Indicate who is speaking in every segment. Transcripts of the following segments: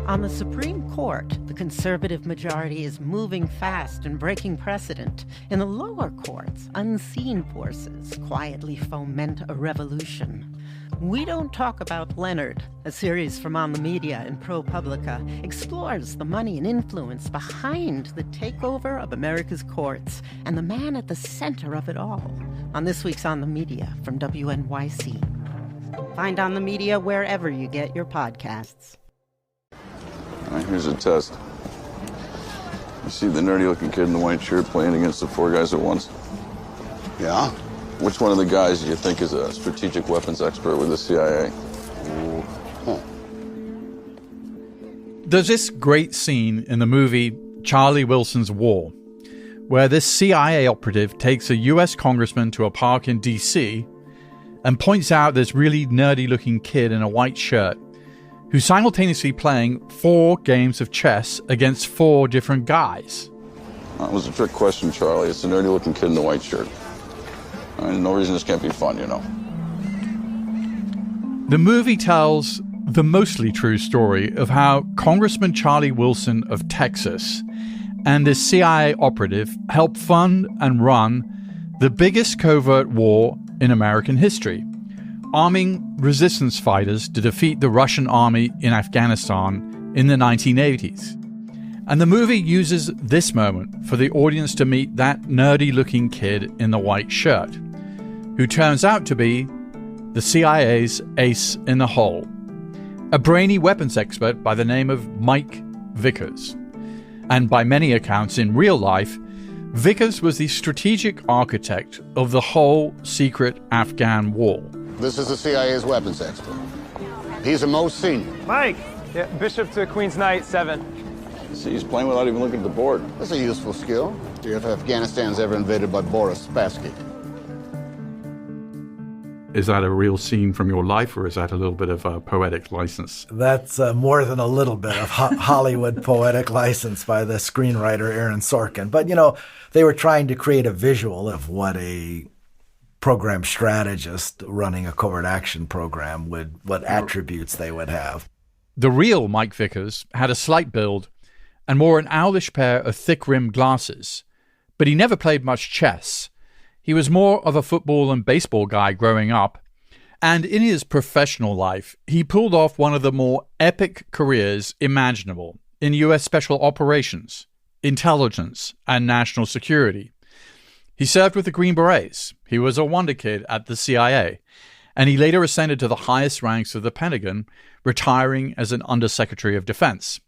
Speaker 1: On the Supreme Court, the conservative majority is moving fast and breaking precedent. In the lower courts, unseen forces quietly foment a revolution. We Don't Talk About Leonard, a series from On the Media and ProPublica, explores the money and influence behind the takeover of America's courts and the man at the center of it all. On this week's On the Media from WNYC. Find On the Media wherever you get your podcasts.
Speaker 2: All right, here's a test. You see the nerdy-looking kid in the white shirt playing against the four guys at once?
Speaker 3: Yeah?
Speaker 2: Which one of the guys do you think is a strategic weapons expert with the CIA?
Speaker 4: There's this great scene in the movie Charlie Wilson's War, where this CIA operative takes a US congressman to a park in DC and points out this really nerdy-looking kid in a white shirt who's simultaneously playing 4 games of chess against 4 different guys.
Speaker 2: That was a trick question, Charlie. It's a nerdy-looking kid in the white shirt. No reason this can't be fun, you know.
Speaker 4: The movie tells the mostly true story of how Congressman Charlie Wilson of Texas and this CIA operative helped fund and run the biggest covert war in American history, arming resistance fighters to defeat the Russian army in Afghanistan in the 1980s. And the movie uses this moment for the audience to meet that nerdy-looking kid in the white shirt, who turns out to be the CIA's ace in the hole, a brainy weapons expert by the name of Mike Vickers. And by many accounts in real life, Vickers was the strategic architect of the whole secret Afghan war.
Speaker 3: This is the CIA's weapons expert. He's the most senior.
Speaker 5: Mike! Yeah, Bishop to Queen's Knight, 7.
Speaker 2: See, he's playing without even looking at the board.
Speaker 3: That's a useful skill. If Afghanistan's ever invaded by Boris Spassky.
Speaker 4: Is that a real scene from your life, or is that a little bit of a poetic license?
Speaker 6: That's more than a little bit of Hollywood poetic license by the screenwriter Aaron Sorkin. But, you know, they were trying to create a visual of what a program strategist running a covert action program what attributes they would have.
Speaker 4: The real Mike Vickers had a slight build and wore an owlish pair of thick-rimmed glasses, but he never played much chess. He was more of a football and baseball guy growing up, and in his professional life, he pulled off one of the more epic careers imaginable in U.S. Special Operations, intelligence, and national security. He served with the Green Berets. He was a wonder kid at the CIA, and he later ascended to the highest ranks of the Pentagon, retiring as an Undersecretary of Defense.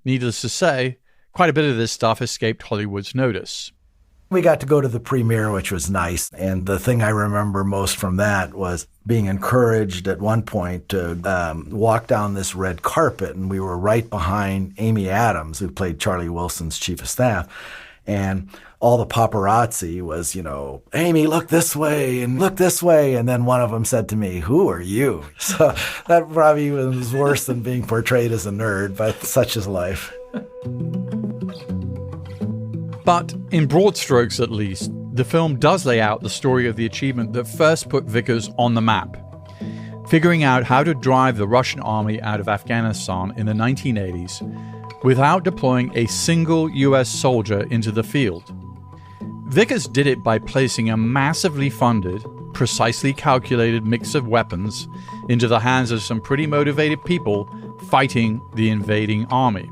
Speaker 4: Needless to say, quite a bit of this stuff escaped Hollywood's notice.
Speaker 6: We got to go to the premiere, which was nice. And the thing I remember most from that was being encouraged at one point to walk down this red carpet. And we were right behind Amy Adams, who played Charlie Wilson's chief of staff. And all the paparazzi was, you know, Amy, look this way and look this way. And then one of them said to me, who are you? So that probably was worse than being portrayed as a nerd, but such is life.
Speaker 4: But in broad strokes, at least, the film does lay out the story of the achievement that first put Vickers on the map, figuring out how to drive the Russian army out of Afghanistan in the 1980s without deploying a single US soldier into the field. Vickers did it by placing a massively funded, precisely calculated mix of weapons into the hands of some pretty motivated people fighting the invading army.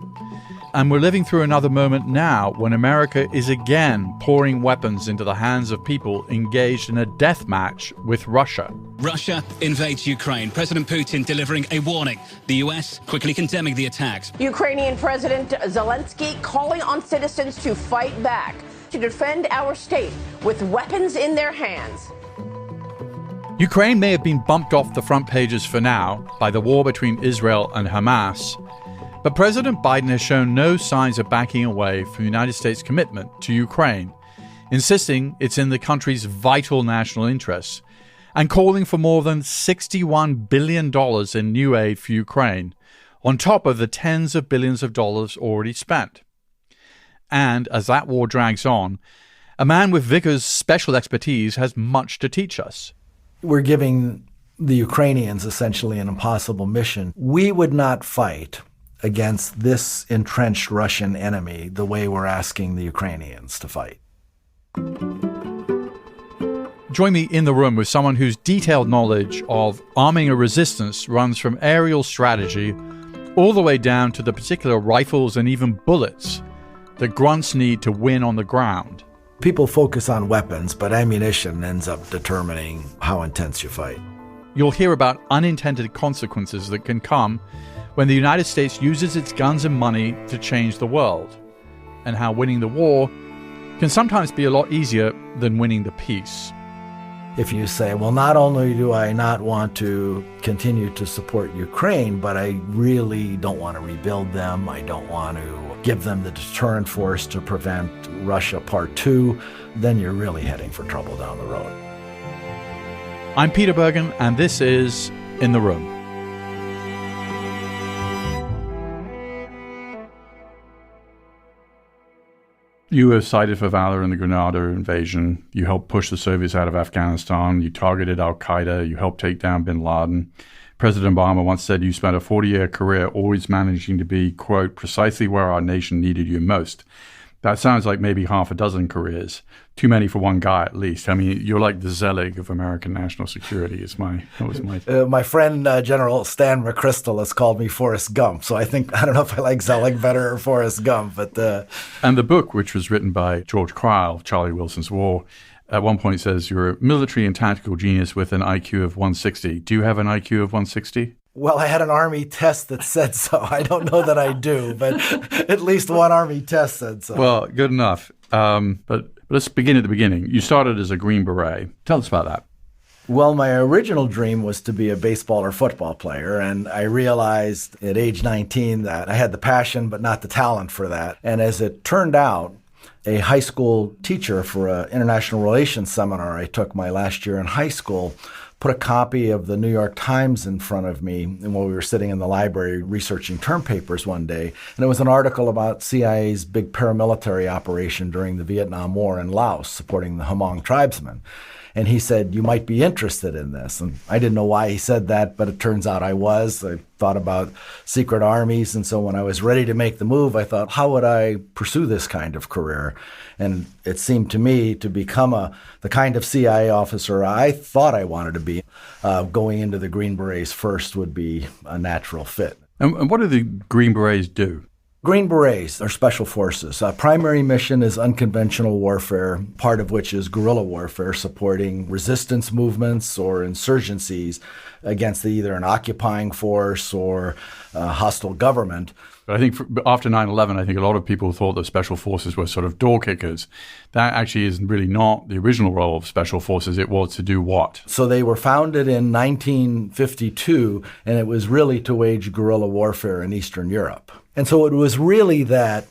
Speaker 4: And we're living through another moment now when America is again pouring weapons into the hands of people engaged in a death match with Russia.
Speaker 7: Russia invades Ukraine. President Putin delivering a warning. The US quickly condemning the attacks.
Speaker 8: Ukrainian President Zelensky calling on citizens to fight back, to defend our state with weapons in their hands.
Speaker 4: Ukraine may have been bumped off the front pages for now by the war between Israel and Hamas, but President Biden has shown no signs of backing away from the United States' commitment to Ukraine, insisting it's in the country's vital national interests, and calling for more than $61 billion in new aid for Ukraine, on top of the tens of billions of dollars already spent. And as that war drags on, a man with Vickers' special expertise has much to teach us.
Speaker 6: We're giving the Ukrainians essentially an impossible mission. We would not fight against this entrenched Russian enemy the way we're asking the Ukrainians to fight.
Speaker 4: Join me in the room with someone whose detailed knowledge of arming a resistance runs from aerial strategy all the way down to the particular rifles and even bullets that grunts need to win on the ground.
Speaker 6: People focus on weapons, but ammunition ends up determining how intense you fight.
Speaker 4: You'll hear about unintended consequences that can come when the United States uses its guns and money to change the world, and how winning the war can sometimes be a lot easier than winning the peace.
Speaker 6: If you say, well, not only do I not want to continue to support Ukraine, but I really don't want to rebuild them, I don't want to give them the deterrent force to prevent Russia Part 2, then you're really heading for trouble down the road.
Speaker 4: I'm Peter Bergen, and this is In the Room. You were cited for valor in the Grenada invasion. You helped push the Soviets out of Afghanistan. You targeted al-Qaeda. You helped take down bin Laden. President Obama once said you spent a 40-year career always managing to be, quote, precisely where our nation needed you most. That sounds like maybe half a dozen careers. Too many for one guy, at least. I mean, you're like the Zelig of American national security.
Speaker 6: My friend, General Stan McChrystal, has called me Forrest Gump. So I don't know if I like Zelig better or Forrest Gump. But
Speaker 4: And the book, which was written by George Cryle, Charlie Wilson's War, at one point says you're a military and tactical genius with an IQ of 160. Do you have an IQ of 160?
Speaker 6: Well, I had an Army test that said so. I don't know that I do, but at least one Army test said so.
Speaker 4: Well, good enough. But let's begin at the beginning. You started as a Green Beret. Tell us about that.
Speaker 6: Well, my original dream was to be a baseball or football player, and I realized at age 19 that I had the passion but not the talent for that. And as it turned out, a high school teacher for an international relations seminar I took my last year in high school put a copy of the New York Times in front of me while we were sitting in the library researching term papers one day. And it was an article about CIA's big paramilitary operation during the Vietnam War in Laos, supporting the Hmong tribesmen. And he said, you might be interested in this. And I didn't know why he said that, but it turns out I was. I thought about secret armies. And so when I was ready to make the move, I thought, how would I pursue this kind of career? And it seemed to me to become the kind of CIA officer I thought I wanted to be. Going into the Green Berets first would be a natural fit.
Speaker 4: And what do the Green Berets do?
Speaker 6: Green Berets are special forces. Primary mission is unconventional warfare, part of which is guerrilla warfare, supporting resistance movements or insurgencies against either an occupying force or a hostile government.
Speaker 4: But I think after 9/11, I think a lot of people thought that special forces were sort of door kickers. That actually is really not the original role of special forces. It was to do what?
Speaker 6: So they were founded in 1952, and it was really to wage guerrilla warfare in Eastern Europe. And so it was really that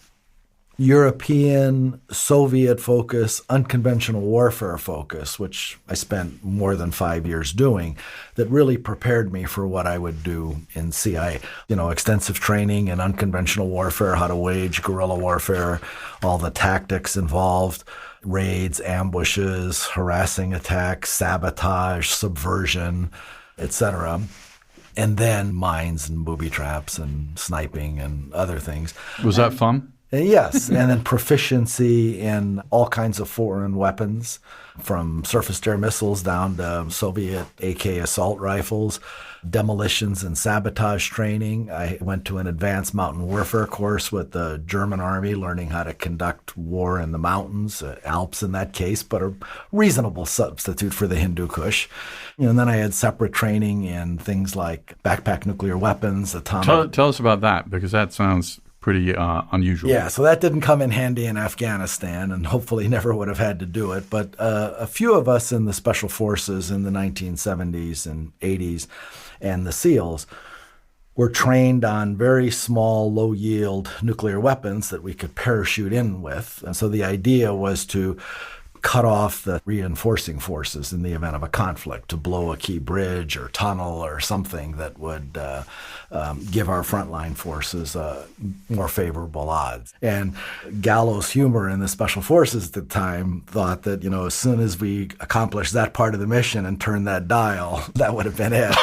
Speaker 6: European, Soviet focus, unconventional warfare focus, which I spent more than 5 years doing, that really prepared me for what I would do in CIA. Extensive training in unconventional warfare, how to wage guerrilla warfare, all the tactics involved, raids, ambushes, harassing attacks, sabotage, subversion, etc. And then mines and booby traps and sniping and other things.
Speaker 4: Was that fun?
Speaker 6: Yes, and then proficiency in all kinds of foreign weapons, from surface-to-air missiles down to Soviet AK assault rifles, demolitions and sabotage training. I went to an advanced mountain warfare course with the German army, learning how to conduct war in the mountains, Alps in that case, but a reasonable substitute for the Hindu Kush. And then I had separate training in things like backpack nuclear weapons, atomic...
Speaker 4: Tell us about that, because that sounds pretty unusual.
Speaker 6: Yeah, so that didn't come in handy in Afghanistan, and hopefully never would have had to do it. But a few of us in the Special Forces in the 1970s and 80s and the SEALs were trained on very small, low-yield nuclear weapons that we could parachute in with. And so the idea was to cut off the reinforcing forces in the event of a conflict, to blow a key bridge or tunnel or something that would give our frontline forces more favorable odds. And gallows humor in the special forces at the time thought that, as soon as we accomplished that part of the mission and turned that dial, that would have been it.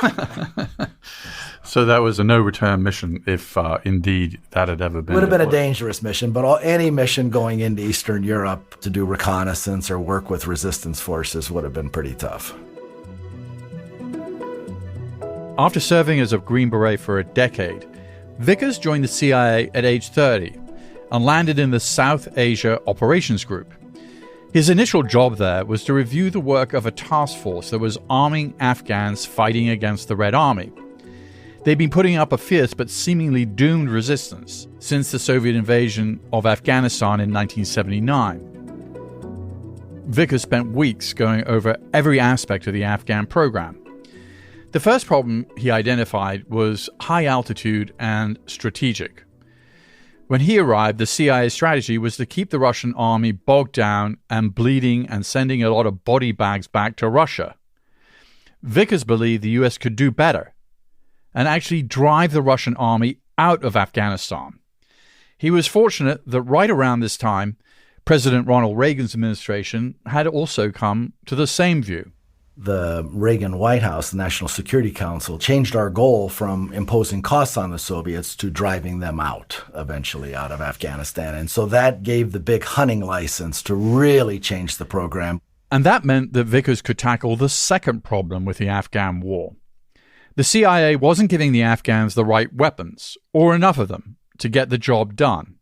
Speaker 4: So that was a no-return mission if indeed that had ever been.
Speaker 6: Would have been a dangerous mission, but any mission going into Eastern Europe to do reconnaissance or work with resistance forces would have been pretty tough.
Speaker 4: After serving as a Green Beret for a decade, Vickers joined the CIA at age 30 and landed in the South Asia Operations Group. His initial job there was to review the work of a task force that was arming Afghans fighting against the Red Army. They'd been putting up a fierce but seemingly doomed resistance since the Soviet invasion of Afghanistan in 1979. Vickers spent weeks going over every aspect of the Afghan program. The first problem he identified was high altitude and strategic. When he arrived, the CIA strategy was to keep the Russian army bogged down and bleeding and sending a lot of body bags back to Russia. Vickers believed the US could do better and actually drive the Russian army out of Afghanistan. He was fortunate that right around this time, President Ronald Reagan's administration had also come to the same view.
Speaker 6: The Reagan White House, the National Security Council, changed our goal from imposing costs on the Soviets to driving them out, eventually out of Afghanistan. And so that gave the big hunting license to really change the program.
Speaker 4: And that meant that Vickers could tackle the second problem with the Afghan war. The CIA wasn't giving the Afghans the right weapons, or enough of them, to get the job done.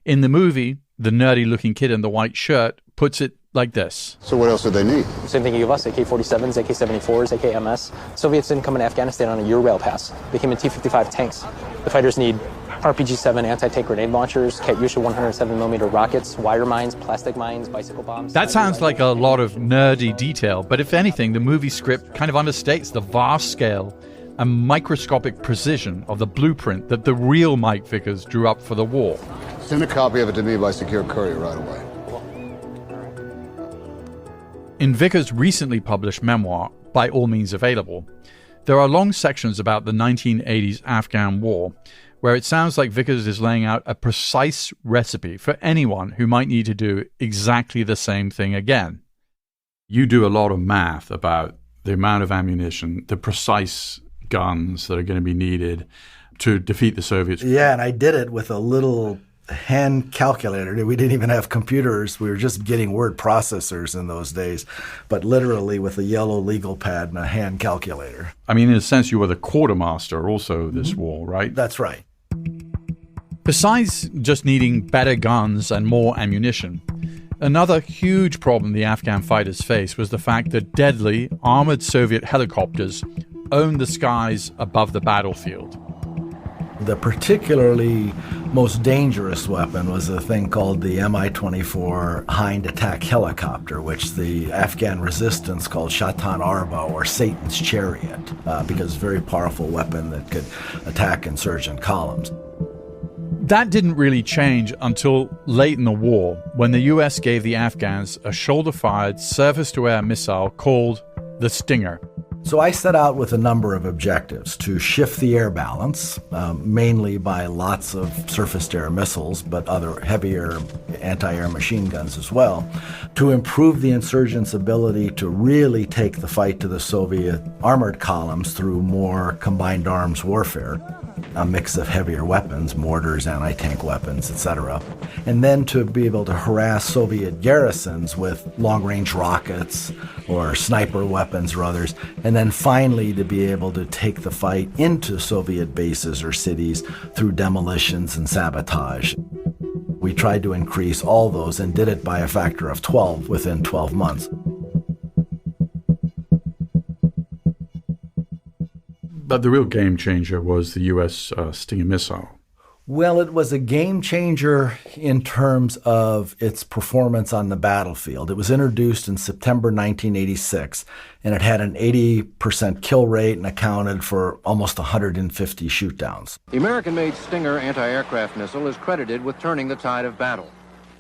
Speaker 4: In the movie, the nerdy-looking kid in the white shirt puts it like this.
Speaker 3: So what else do they need?
Speaker 9: Same thing you give us, AK-47s, AK-74s, AK-MS. Soviets didn't come into Afghanistan on a Eurail pass. They came in T-55 tanks. The fighters need RPG-7 anti-tank grenade launchers, Katyusha 107mm rockets, wire mines, plastic mines, bicycle bombs.
Speaker 4: That sounds like a lot of nerdy detail, but if anything, the movie script kind of understates the vast scale and microscopic precision of the blueprint that the real Mike Vickers drew up for the war.
Speaker 3: Send a copy of it to me by secure courier right away.
Speaker 4: In Vickers' recently published memoir, By All Means Available, there are long sections about the 1980s Afghan war, where it sounds like Vickers is laying out a precise recipe for anyone who might need to do exactly the same thing again. You do a lot of math about the amount of ammunition, the precise guns that are going to be needed to defeat the Soviets.
Speaker 6: Yeah, and I did it with a little hand calculator. We didn't even have computers. We were just getting word processors in those days, but literally with a yellow legal pad and a hand calculator.
Speaker 4: I mean, in a sense, you were the quartermaster also of this war, right?
Speaker 6: That's right.
Speaker 4: Besides just needing better guns and more ammunition, another huge problem the Afghan fighters faced was the fact that deadly, armored Soviet helicopters owned the skies above the battlefield.
Speaker 6: The particularly most dangerous weapon was a thing called the Mi-24 Hind Attack Helicopter, which the Afghan resistance called Shaitan Arba, or Satan's Chariot, because it's a very powerful weapon that could attack insurgent columns.
Speaker 4: That didn't really change until late in the war, when the US gave the Afghans a shoulder-fired surface-to-air missile called the Stinger.
Speaker 6: So I set out with a number of objectives: to shift the air balance, mainly by lots of surface-to-air missiles, but other heavier anti-air machine guns as well; to improve the insurgents' ability to really take the fight to the Soviet armored columns through more combined arms warfare, a mix of heavier weapons, mortars, anti-tank weapons, etc., and then to be able to harass Soviet garrisons with long-range rockets or sniper weapons or others, and then finally to be able to take the fight into Soviet bases or cities through demolitions and sabotage. We tried to increase all those and did it by a factor of 12 within 12 months.
Speaker 4: But the real game changer was the U.S. Stinger missile.
Speaker 6: Well, it was a game changer in terms of its performance on the battlefield. It was introduced in September 1986, and it had an 80% kill rate and accounted for almost 150 shootdowns.
Speaker 10: The American-made Stinger anti-aircraft missile is credited with turning the tide of battle.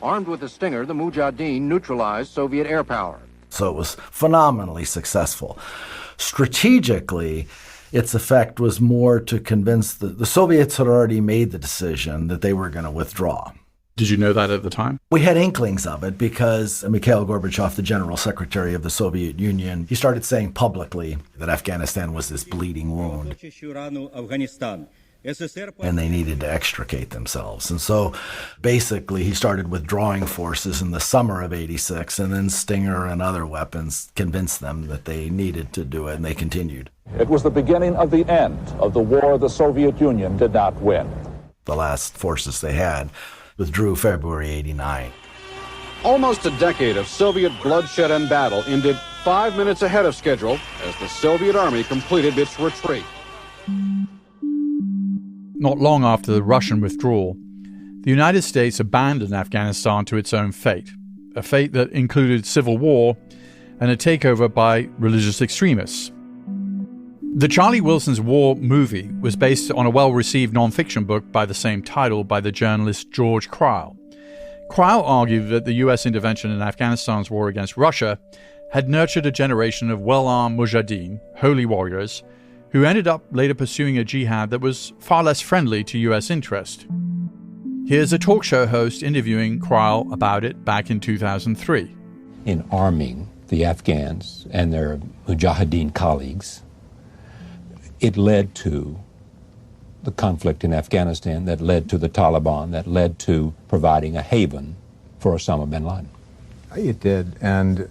Speaker 10: Armed with the Stinger, the Mujahideen neutralized Soviet air power.
Speaker 6: So it was phenomenally successful. Strategically, its effect was more to convince the Soviets had already made the decision that they were going to withdraw.
Speaker 4: Did you know that at the time?
Speaker 6: We had inklings of it because Mikhail Gorbachev, the General Secretary of the Soviet Union, he started saying publicly that Afghanistan was this bleeding wound and they needed to extricate themselves. And so basically he started withdrawing forces in the summer of '86, and then Stinger and other weapons convinced them that they needed to do it, and they continued.
Speaker 11: It was the beginning of the end of the war the Soviet Union did not win.
Speaker 6: The last forces they had withdrew February '89.
Speaker 10: Almost a decade of Soviet bloodshed and battle ended 5 minutes ahead of schedule as the Soviet army completed its retreat.
Speaker 4: Not long after the Russian withdrawal, the United States abandoned Afghanistan to its own fate, a fate that included civil war and a takeover by religious extremists. The Charlie Wilson's War movie was based on a well-received non-fiction book by the same title by the journalist George Cryle. Cryle argued that the U.S. intervention in Afghanistan's war against Russia had nurtured a generation of well-armed mujahideen, holy warriors, who ended up later pursuing a jihad that was far less friendly to U.S. interest. Here's a talk show host interviewing Cryle about it back in 2003.
Speaker 12: In arming the Afghans and their mujahideen colleagues, it led to the conflict in Afghanistan, that led to the Taliban, that led to providing a haven for Osama bin Laden.
Speaker 13: It did, and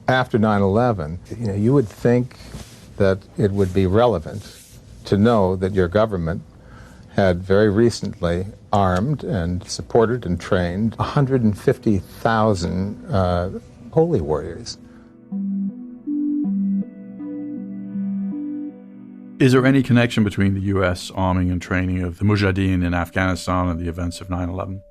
Speaker 13: after 9/11, you would think that it would be relevant to know that your government had very recently armed and supported and trained 150,000 holy warriors.
Speaker 4: Is there any connection between the U.S. arming and training of the Mujahideen in Afghanistan and the events of 9/11?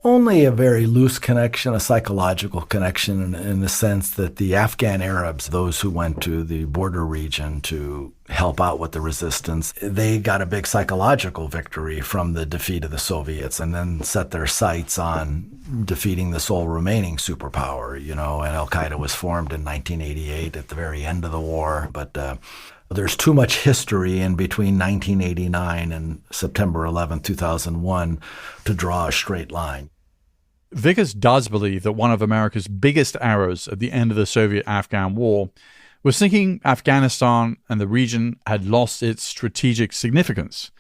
Speaker 6: Only a very loose connection, a psychological connection in the sense that the Afghan Arabs, those who went to the border region to help out with the resistance, they got a big psychological victory from the defeat of the Soviets and then set their sights on defeating the sole remaining superpower, and Al-Qaeda was formed in 1988 at the very end of the war, but there's too much history in between 1989 and September 11, 2001 to draw a straight line.
Speaker 4: Vickers does believe that one of America's biggest errors at the end of the Soviet-Afghan war was thinking Afghanistan and the region had lost its strategic significance.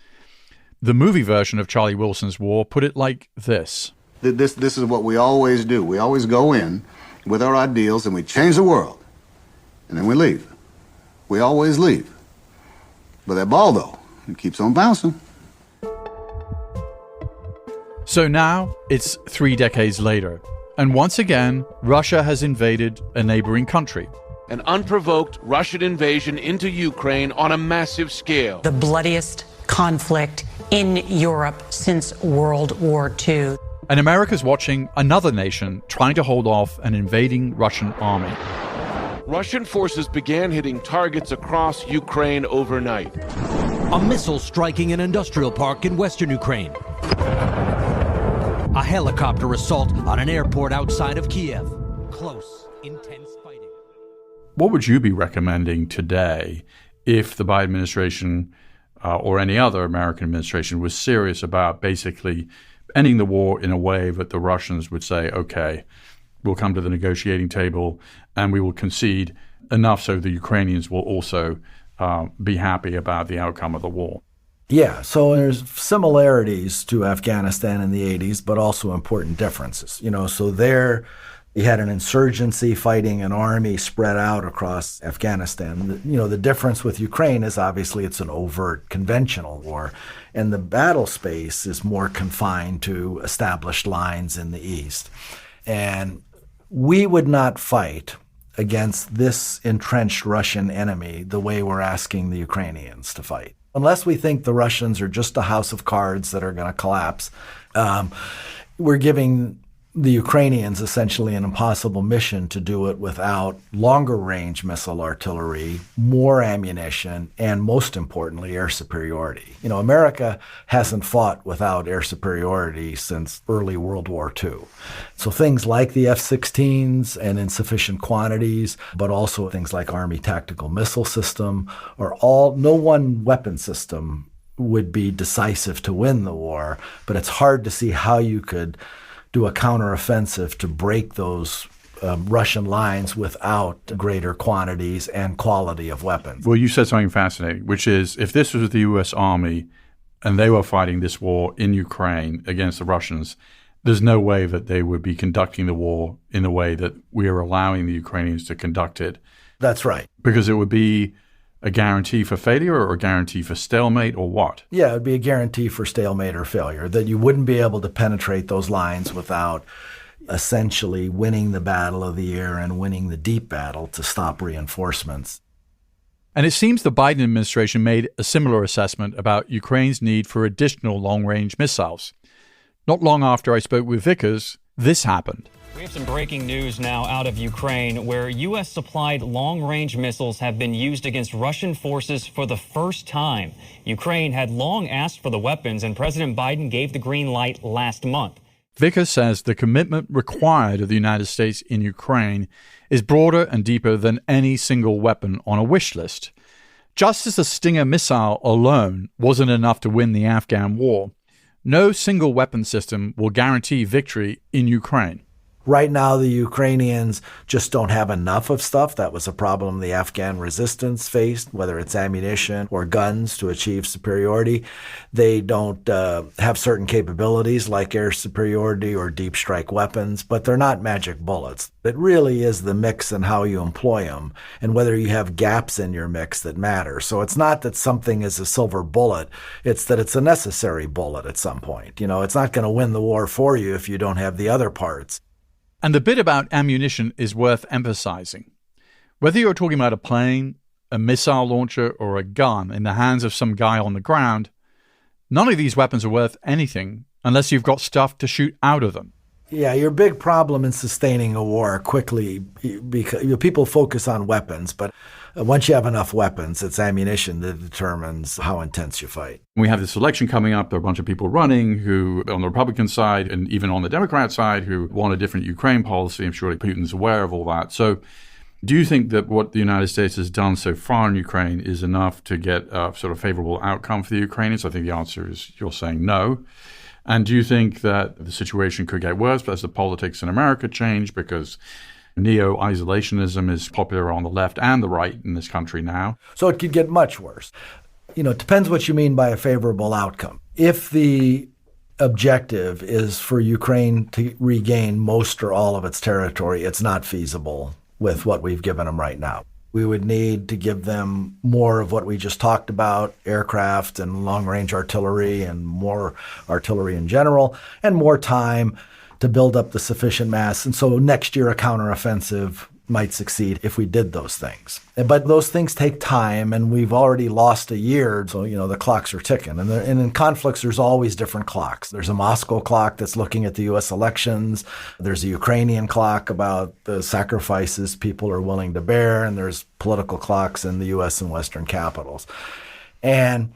Speaker 4: The movie version of Charlie Wilson's War put it like this.
Speaker 3: This is what we always do. We always go in with our ideals and we change the world, and then we leave. We always leave. But that ball, though, it keeps on bouncing.
Speaker 4: So now it's 3 decades later, and once again, Russia has invaded a neighboring country.
Speaker 14: An unprovoked Russian invasion into Ukraine on a massive scale.
Speaker 15: The bloodiest conflict in Europe since World War II.
Speaker 4: And America's watching another nation trying to hold off an invading Russian army.
Speaker 14: Russian forces began hitting targets across Ukraine overnight.
Speaker 16: A missile striking an industrial park in western Ukraine. A helicopter assault on an airport outside of Kiev. Close, intense fighting.
Speaker 4: What would you be recommending today if the Biden administration or any other American administration was serious about basically ending the war in a way that the Russians would say, okay, we'll come to the negotiating table and we will concede enough so the Ukrainians will also be happy about the outcome of the war?
Speaker 6: Yeah, so there's similarities to Afghanistan in the 80s, but also important differences. So there you had an insurgency fighting an army spread out across Afghanistan. The difference with Ukraine is obviously it's an overt conventional war, and the battle space is more confined to established lines in the east. And we would not fight against this entrenched Russian enemy the way we're asking the Ukrainians to fight. Unless we think the Russians are just a house of cards that are going to collapse, we're giving the Ukrainians essentially an impossible mission to do it without longer range missile artillery, more ammunition, and most importantly, air superiority. You know, America hasn't fought without air superiority since early World War II. So things like the F-16s and in sufficient quantities, but also things like Army Tactical Missile System, are all, no one weapon system would be decisive to win the war, but it's hard to see how you could do a counteroffensive to break those Russian lines without greater quantities and quality of weapons.
Speaker 4: Well, you said something fascinating, which is if this was the U.S. Army and they were fighting this war in Ukraine against the Russians, there's no way that they would be conducting the war in the way that we are allowing the Ukrainians to conduct it.
Speaker 6: That's right.
Speaker 4: Because it would be a guarantee for failure or a guarantee for stalemate or what?
Speaker 6: Yeah, it would be a guarantee for stalemate or failure, that you wouldn't be able to penetrate those lines without essentially winning the battle of the air and winning the deep battle to stop reinforcements.
Speaker 4: And it seems the Biden administration made a similar assessment about Ukraine's need for additional long-range missiles. Not long after I spoke with Vickers, this happened.
Speaker 17: We have some breaking news now out of Ukraine, where U.S.-supplied long-range missiles have been used against Russian forces for the first time. Ukraine had long asked for the weapons, and President Biden gave the green light last month.
Speaker 4: Vickers says the commitment required of the United States in Ukraine is broader and deeper than any single weapon on a wish list. Just as the Stinger missile alone wasn't enough to win the Afghan war, no single weapon system will guarantee victory in Ukraine.
Speaker 6: Right now, the Ukrainians just don't have enough of stuff. That was a problem the Afghan resistance faced, whether it's ammunition or guns to achieve superiority. They don't have certain capabilities like air superiority or deep strike weapons, but they're not magic bullets. It really is the mix and how you employ them and whether you have gaps in your mix that matter. So it's not that something is a silver bullet. It's that it's a necessary bullet at some point. You know, it's not going to win the war for you if you don't have the other parts.
Speaker 4: And the bit about ammunition is worth emphasizing. Whether you're talking about a plane, a missile launcher, or a gun in the hands of some guy on the ground, none of these weapons are worth anything unless you've got stuff to shoot out of them.
Speaker 6: Yeah, your big problem in sustaining a war quickly, because people focus on weapons, but once you have enough weapons, it's ammunition that determines how intense you fight.
Speaker 4: We have this election coming up. There are a bunch of people running who, on the Republican side and even on the Democrat side, who want a different Ukraine policy. I'm sure Putin's aware of all that. So do you think that what the United States has done so far in Ukraine is enough to get a sort of favorable outcome for the Ukrainians? I think the answer is you're saying no. And do you think that the situation could get worse as the politics in America change, because neo-isolationism is popular on the left and the right in this country now?
Speaker 6: So it could get much worse. You know, it depends what you mean by a favorable outcome. If the objective is for Ukraine to regain most or all of its territory, it's not feasible with what we've given them right now. We would need to give them more of what we just talked about, aircraft and long-range artillery and more artillery in general, and more time to build up the sufficient mass. And so next year a counteroffensive might succeed if we did those things. But those things take time, and we've already lost a year, so, you know, the clocks are ticking. And in conflicts, there's always different clocks. There's a Moscow clock that's looking at the U.S. elections. There's a Ukrainian clock about the sacrifices people are willing to bear, and there's political clocks in the U.S. and Western capitals. And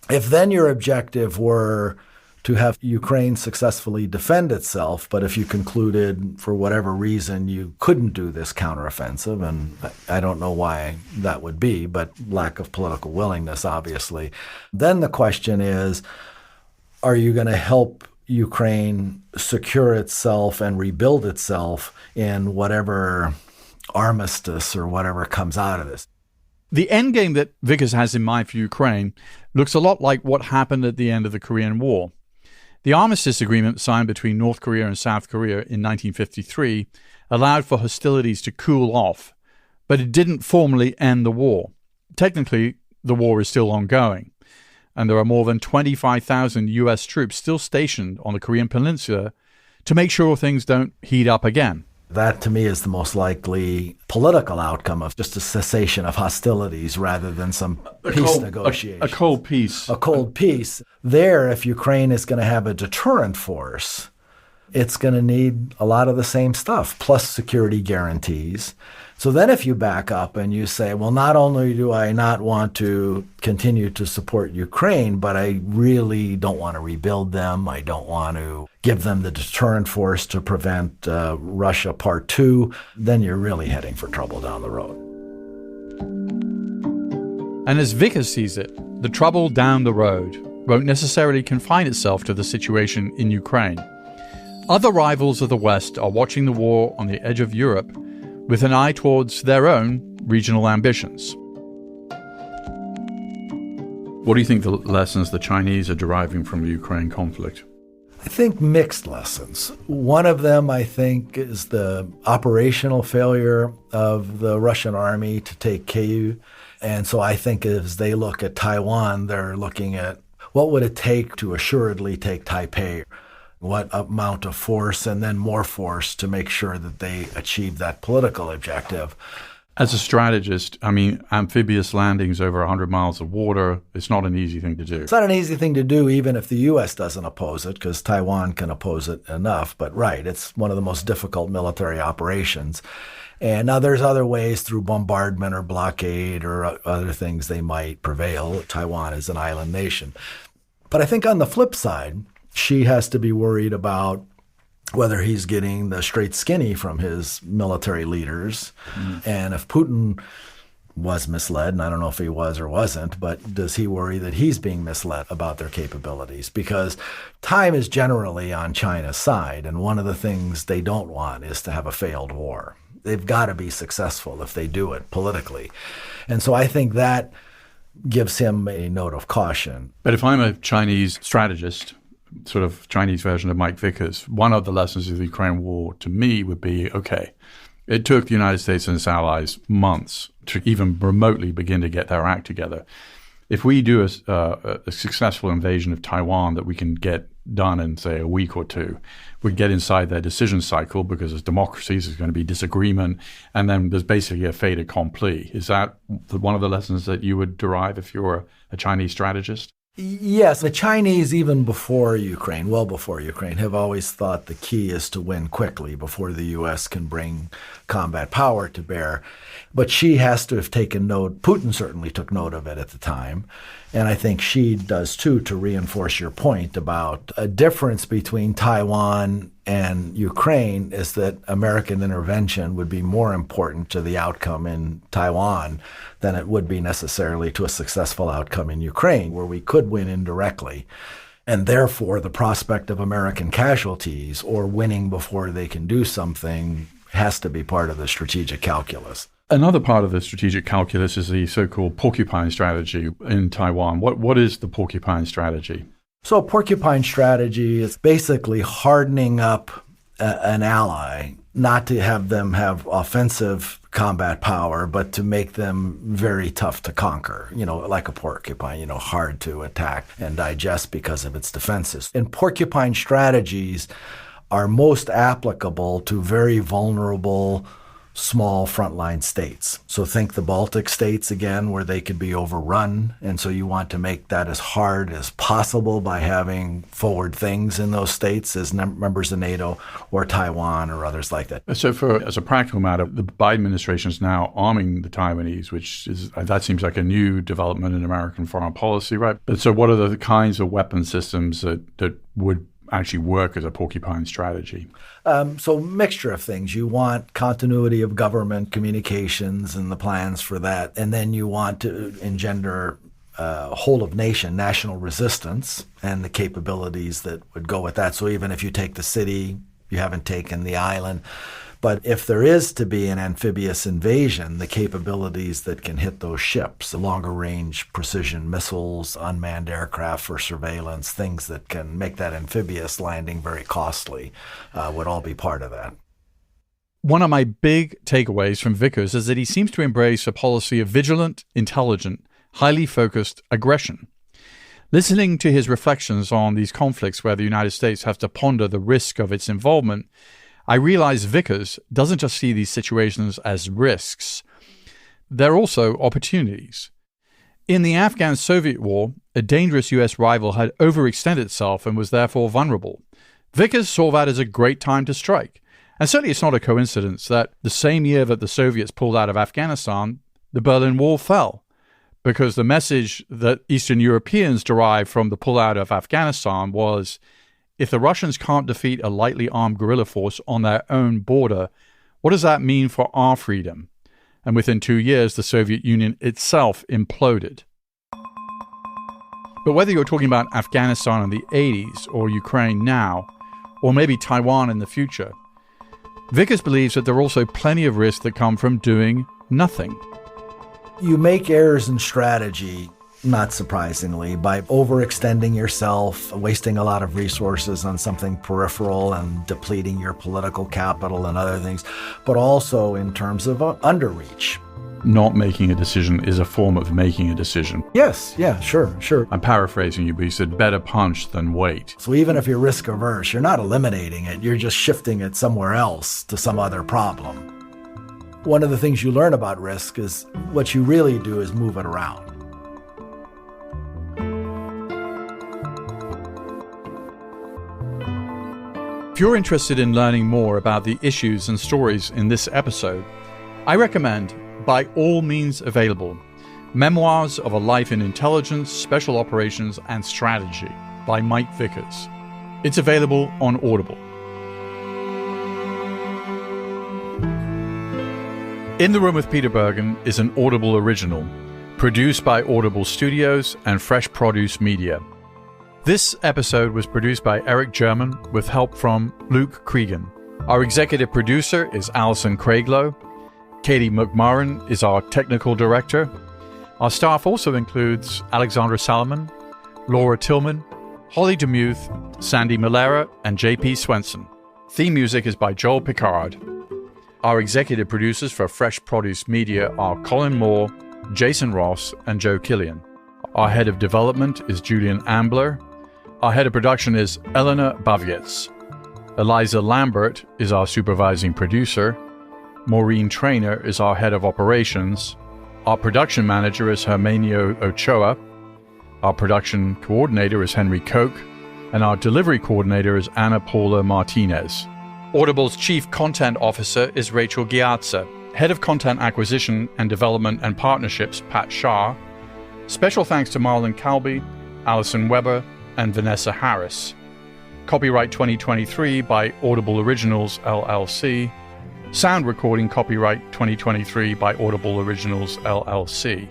Speaker 6: if then your objective were to have Ukraine successfully defend itself, but if you concluded for whatever reason you couldn't do this counteroffensive, and I don't know why that would be, but lack of political willingness, obviously, then the question is, are you going to help Ukraine secure itself and rebuild itself in whatever armistice or whatever comes out of this?
Speaker 4: The endgame that Vickers has in mind for Ukraine looks a lot like what happened at the end of the Korean War. The armistice agreement signed between North Korea and South Korea in 1953 allowed for hostilities to cool off, but it didn't formally end the war. Technically, the war is still ongoing, and there are more than 25,000 U.S. troops still stationed on the Korean Peninsula to make sure things don't heat up again.
Speaker 6: That, to me, is the most likely political outcome of just a cessation of hostilities rather than some peace negotiation.
Speaker 4: A cold peace.
Speaker 6: A cold peace. There, if Ukraine is going to have a deterrent force, it's going to need a lot of the same stuff, plus security guarantees. So then if you back up and you say, well, not only do I not want to continue to support Ukraine, but I really don't want to rebuild them. I don't want to give them the deterrent force to prevent Russia Part 2, then you're really heading for trouble down the road.
Speaker 4: And as Vickers sees it, the trouble down the road won't necessarily confine itself to the situation in Ukraine. Other rivals of the West are watching the war on the edge of Europe with an eye towards their own regional ambitions. What do you think the lessons the Chinese are deriving from the Ukraine conflict?
Speaker 6: I think mixed lessons. One of them, I think, is the operational failure of the Russian army to take Kyiv. And so I think as they look at Taiwan, they're looking at what would it take to assuredly take Taipei, what amount of force and then more force to make sure that they achieve that political objective.
Speaker 4: As a strategist, I mean, amphibious landings over 100 miles of water, it's not an easy thing to do.
Speaker 6: It's not an easy thing to do even if the U.S. doesn't oppose it, because Taiwan can oppose it enough. But right, it's one of the most difficult military operations. And now there's other ways through bombardment or blockade or other things they might prevail. Taiwan is an island nation. But I think on the flip side, she has to be worried about whether he's getting the straight skinny from his military leaders. And if Putin was misled, and I don't know if he was or wasn't, but does he worry that he's being misled about their capabilities? Because time is generally on China's side, and one of the things they don't want is to have a failed war. They've got to be successful if they do it politically. And so I think that gives him a note of caution.
Speaker 4: But if I'm a Chinese strategist, sort of Chinese version of Mike Vickers, one of the lessons of the Ukraine war to me would be, okay, it took the United States and its allies months to even remotely begin to get their act together. If we do a successful invasion of Taiwan that we can get done in, say, a week or two, we get inside their decision cycle, because as democracies, there's going to be disagreement, and then there's basically a fait accompli. Is that one of the lessons that you would derive if you're a Chinese strategist?
Speaker 6: Yes, the Chinese, even before Ukraine, well before Ukraine, have always thought the key is to win quickly before the U.S. can bring combat power to bear. But Xi has to have taken note. Putin certainly took note of it at the time. And I think Xi does too, to reinforce your point about a difference between Taiwan and Ukraine is that American intervention would be more important to the outcome in Taiwan than it would be necessarily to a successful outcome in Ukraine, where we could win indirectly. And therefore, the prospect of American casualties or winning before they can do something has to be part of the strategic calculus.
Speaker 4: Another part of the strategic calculus is the so-called porcupine strategy in Taiwan. What is the porcupine strategy?
Speaker 6: So porcupine strategy is basically hardening up an ally, not to have them have offensive combat power, but to make them very tough to conquer, like a porcupine, hard to attack and digest because of its defenses. And porcupine strategies are most applicable to very vulnerable small frontline states. So think the Baltic states again, where they could be overrun. And so you want to make that as hard as possible by having forward things in those states as members of NATO or Taiwan or others like that.
Speaker 4: So as a practical matter, the Biden administration is now arming the Taiwanese, that seems like a new development in American foreign policy, right? But so what are the kinds of weapon systems that would actually work as a porcupine strategy?
Speaker 6: So mixture of things. You want continuity of government communications and the plans for that. And then you want to engender whole of nation, national resistance and the capabilities that would go with that. So even if you take the city, you haven't taken the island. But if there is to be an amphibious invasion, the capabilities that can hit those ships, longer range precision missiles, unmanned aircraft for surveillance, things that can make that amphibious landing very costly, would all be part of that.
Speaker 4: One of my big takeaways from Vickers is that he seems to embrace a policy of vigilant, intelligent, highly focused aggression. Listening to his reflections on these conflicts where the United States has to ponder the risk of its involvement, I realize Vickers doesn't just see these situations as risks. They're also opportunities. In the Afghan-Soviet war, a dangerous U.S. rival had overextended itself and was therefore vulnerable. Vickers saw that as a great time to strike. And certainly it's not a coincidence that the same year that the Soviets pulled out of Afghanistan, the Berlin Wall fell, because the message that Eastern Europeans derived from the pullout of Afghanistan was, if the Russians can't defeat a lightly armed guerrilla force on their own border, what does that mean for our freedom? And within 2 years, the Soviet Union itself imploded. But whether you're talking about Afghanistan in the 80s, or Ukraine now, or maybe Taiwan in the future, Vickers believes that there are also plenty of risks that come from doing nothing.
Speaker 6: You make errors in strategy, not surprisingly, by overextending yourself, wasting a lot of resources on something peripheral and depleting your political capital and other things, but also in terms of underreach.
Speaker 4: Not making a decision is a form of making a decision.
Speaker 6: Yes, yeah, sure.
Speaker 4: I'm paraphrasing you, but you said better punch than wait.
Speaker 6: So even if you're risk averse, you're not eliminating it, you're just shifting it somewhere else to some other problem. One of the things you learn about risk is what you really do is move it around.
Speaker 4: If you're interested in learning more about the issues and stories in this episode, I recommend By All Means Available, Memoirs of a Life in Intelligence, Special Operations and Strategy by Mike Vickers. It's available on Audible. In the Room with Peter Bergen is an Audible original, produced by Audible Studios and Fresh Produce Media. This episode was produced by Eric German with help from Luke Cregan. Our executive producer is Alison Craiglow. Katie McMurran is our technical director. Our staff also includes Alexandra Salomon, Laura Tillman, Holly DeMuth, Sandy Malera, and JP Swenson. Theme music is by Joel Picard. Our executive producers for Fresh Produce Media are Colin Moore, Jason Ross, and Joe Killian. Our head of development is Julian Ambler. Our head of production is Elena Bavietz. Eliza Lambert is our supervising producer. Maureen Traynor is our head of operations. Our production manager is Hermenio Ochoa. Our production coordinator is Henry Koch. And our delivery coordinator is Ana Paula Martinez. Audible's Chief Content Officer is Rachel Giazza. Head of Content Acquisition and Development and Partnerships, Pat Shah. Special thanks to Marlon Calby, Alison Weber, and Vanessa Harris. Copyright 2023 by Audible Originals, LLC. Sound recording copyright 2023 by Audible Originals, LLC.